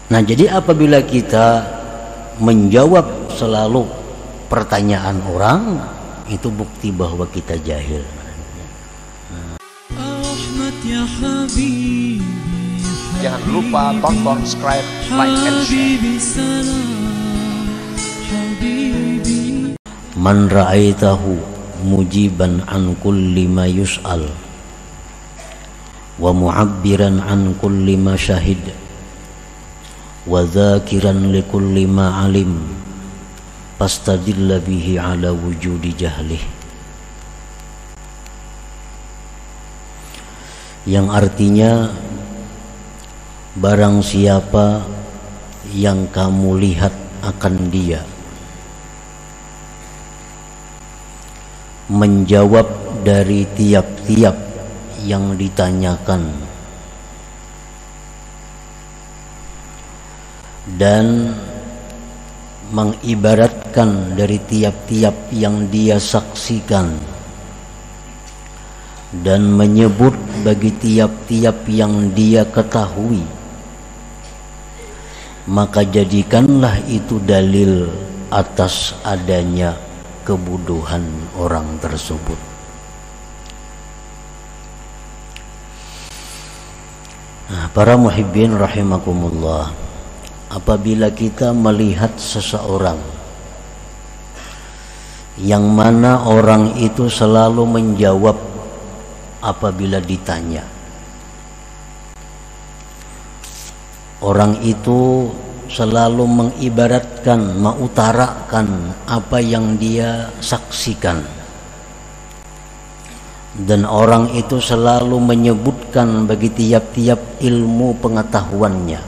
Nah, jadi apabila kita menjawab selalu pertanyaan orang, itu bukti bahwa kita jahil. Jangan lupa tonton, subscribe, like, and share. Man ra'aitahu mujiban an kulli ma yus'al wa mu'abbiran an kulli ma syahid wa dzakiran li kulli ma alim fastadilla bihi ala wujudi jahlih. Yang artinya, barang siapa yang kamu lihat akan dia menjawab dari tiap-tiap yang ditanyakan dan mengibaratkan dari tiap-tiap yang dia saksikan dan menyebut bagi tiap-tiap yang dia ketahui, maka jadikanlah itu dalil atas adanya kebodohan orang tersebut. Nah, para muhibbin rahimakumullah, apabila kita melihat seseorang yang mana orang itu selalu menjawab apabila ditanya, orang itu selalu mengibaratkan, mengutarakan apa yang dia saksikan, dan orang itu selalu menyebutkan bagi tiap-tiap ilmu pengetahuannya,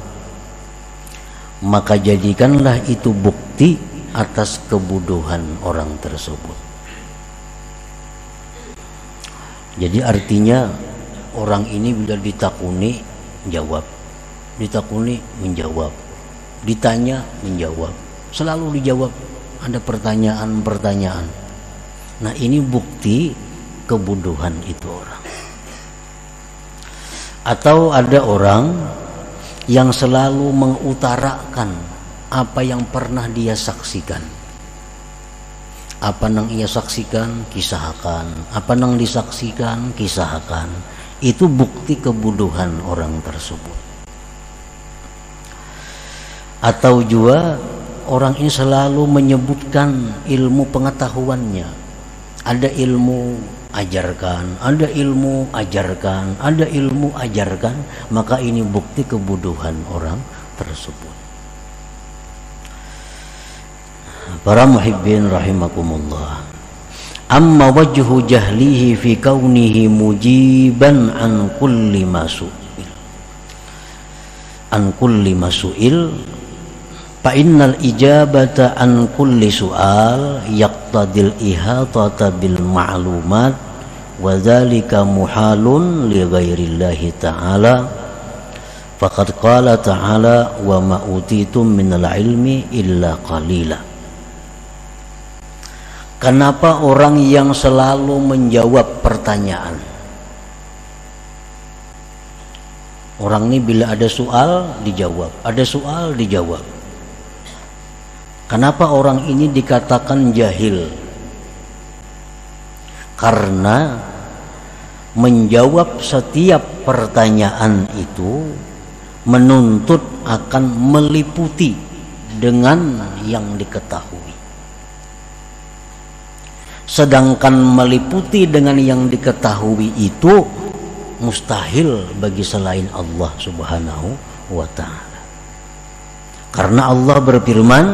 maka jadikanlah itu bukti atas kebodohan orang tersebut. Jadi artinya, orang ini bila ditakuni jawab, ditakuni menjawab, ditanya menjawab, selalu dijawab, ada pertanyaan-pertanyaan. Nah, ini bukti kebodohan itu orang. Atau ada orang yang selalu mengutarakan apa yang pernah dia saksikan. Apa yang ia saksikan, kisahkan. Apa yang disaksikan, kisahkan. Itu bukti kebodohan orang tersebut. Atau juga orang ini selalu menyebutkan ilmu pengetahuannya. Ada ilmu, ajarkan. Ada ilmu, ajarkan. Ada ilmu, ajarkan. Maka ini bukti kebodohan orang tersebut. Para muhibbin rahimakumullah, amma wajhu jahlihi fi kaunihi mujiban an kulli masu'il, an kulli masu'il, fa innal ijabata an kulli su'al yaqtadil ihatata bil ma'lumat wa dzalika muhalun li ghairillahi ta'ala. Faqad qala ta'ala wa ma utitum minal ilmi illa qalila. Kenapa orang yang selalu menjawab pertanyaan? Orang ini bila ada soal dijawab, ada soal dijawab. Kenapa orang ini dikatakan jahil? Karena menjawab setiap pertanyaan itu menuntut akan meliputi dengan yang diketahui. Sedangkan meliputi dengan yang diketahui itu mustahil bagi selain Allah Subhanahu wa ta'ala. Karena Allah berfirman,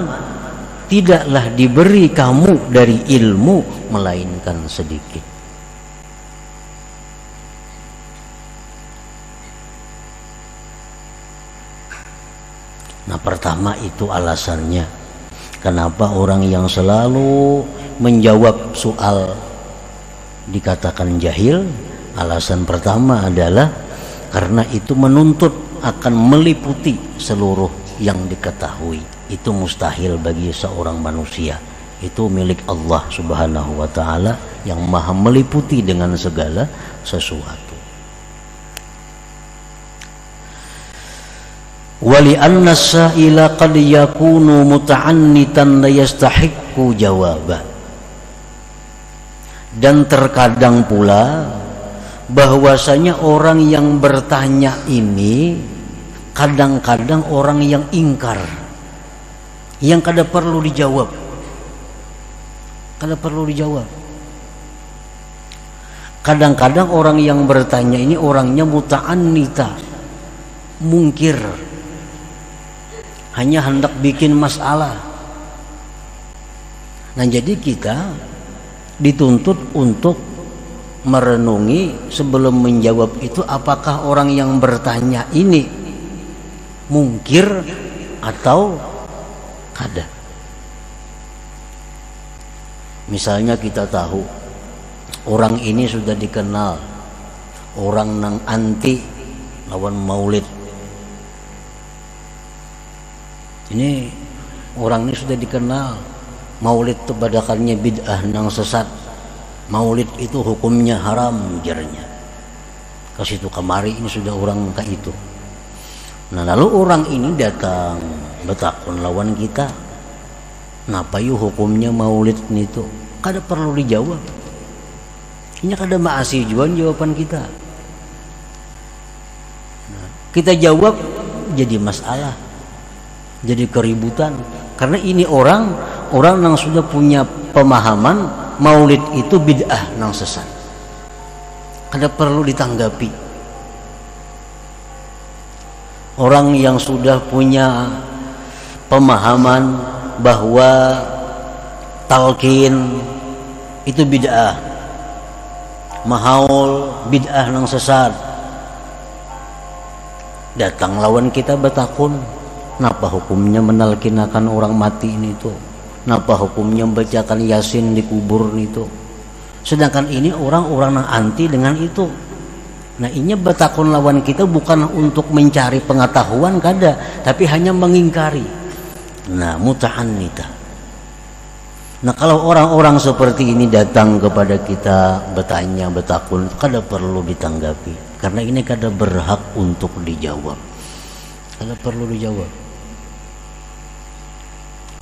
tidaklah diberi kamu dari ilmu melainkan sedikit. Nah, pertama itu alasannya kenapa orang yang selalu menjawab soal dikatakan jahil. Alasan pertama adalah karena itu menuntut akan meliputi seluruh yang diketahui. Itu mustahil bagi seorang manusia. Itu milik Allah Subhanahu wa ta'ala yang maha meliputi dengan segala sesuatu. Wali anna sa'ila qad yakunu muta'annitan la yastahiqqu jawabah. Dan terkadang pula bahwasanya orang yang bertanya ini kadang-kadang orang yang ingkar, yang kada perlu dijawab, kada perlu dijawab. Kadang-kadang orang yang bertanya ini orangnya muta'annita, mungkir, hanya hendak bikin masalah. Nah, jadi kita dituntut untuk merenungi sebelum menjawab itu, apakah orang yang bertanya ini mungkir atau kada. Misalnya kita tahu orang ini sudah dikenal orang nang anti lawan maulid. Ini orang ini sudah dikenal maulid itu badakannya bid'ah nang sesat, maulid itu hukumnya haram jarnya. Kasih itu kemari ini sudah orang kayak itu. Nah, lalu orang ini datang betakun lawan kita, napa yuk hukumnya maulid itu? Kada perlu dijawab. Ini kada maasi juan jawaban kita. Nah, kita jawab jadi masalah, jadi keributan. Karena ini orang yang sudah punya pemahaman maulid itu bid'ah nang sesat. Kada perlu ditanggapi. Orang yang sudah punya pemahaman bahwa talqin itu bid'ah, mahaul bid'ah nang sesat, datang lawan kita betakun, napa hukumnya menalkinakan orang mati ini tuh? Napa hukumnya membacakan Yasin di kubur itu? Sedangkan ini orang-orang yang anti dengan itu. Nah, ini betakun lawan kita bukan untuk mencari pengetahuan kada, tapi hanya mengingkari. Nah, muta'annita. Nah, kalau orang-orang seperti ini datang kepada kita bertanya, betakun, kada perlu ditanggapi, karena ini kada berhak untuk dijawab. Kada perlu dijawab.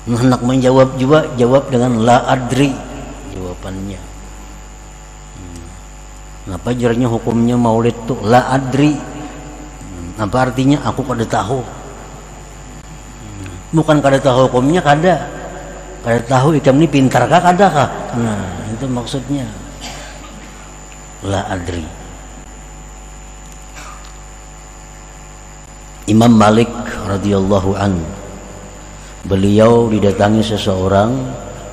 Hendak menjawab juga jawab dengan la adri jawabannya. Apa jarnya hukumnya maulid tuh la adri? Apa artinya aku kada tahu? Bukan kada tahu hukumnya, kada tahu ikam ini pintar kah kada kah? Nah, itu maksudnya la adri. Imam Malik radhiyallahu anhu, beliau didatangi seseorang,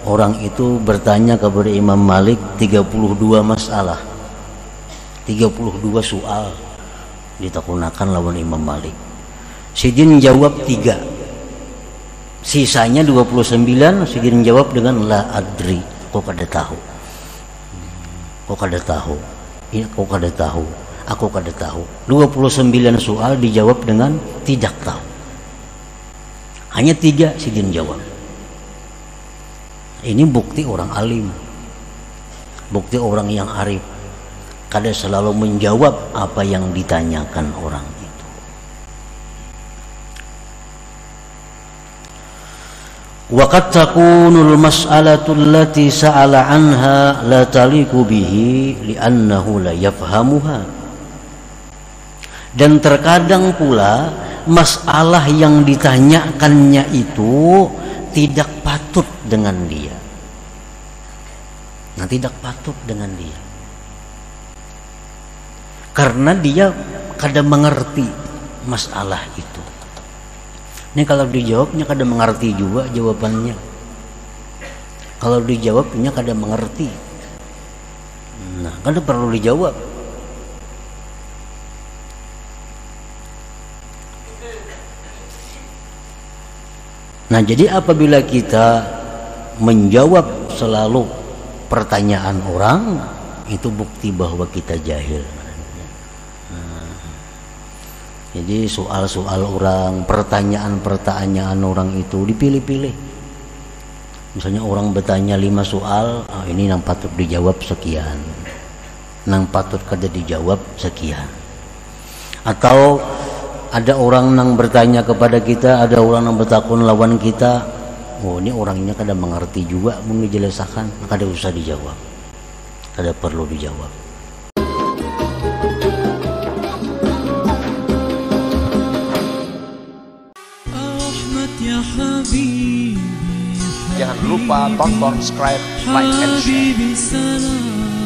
orang itu bertanya kepada Imam Malik 32 masalah, 32 soal ditakunakan lawan Imam Malik. Sidin jawab 3, sisanya 29 Sidin jawab dengan la adri. Kok kada tahu? Kok kada tahu? Iya, kok kada tahu? Aku kada tahu. 29 soal dijawab dengan tidak tahu. Hanya 3 Sidin jawab. Ini bukti orang alim, bukti orang yang arif. Kada selalu menjawab apa yang ditanyakan orang itu. Wa qad takunul mas'alatu allati sa'ala anha la taliqu bihi li'annahu la yafhamuha. Dan terkadang pula masalah yang ditanyakannya itu tidak patut dengan dia. Nah, tidak patut dengan dia. Karena dia kada mengerti masalah itu. Ini kalau dijawabnya kada mengerti juga jawabannya. Kalau dijawabnya kada mengerti. Nah, kada perlu dijawab. Nah, jadi apabila kita menjawab selalu pertanyaan orang, itu bukti bahwa kita jahil. Jadi soal-soal orang, pertanyaan-pertanyaan orang itu dipilih-pilih. Misalnya orang bertanya 5 soal, ini yang patut dijawab sekian, yang patut kada dijawab sekian. Atau ada orang yang bertanya kepada kita, ada orang yang bertakun lawan kita, oh ini orangnya kada mengerti juga menjelaskan, kada usah dijawab, kada perlu dijawab. Jangan lupa tonton, subscribe, like, and share.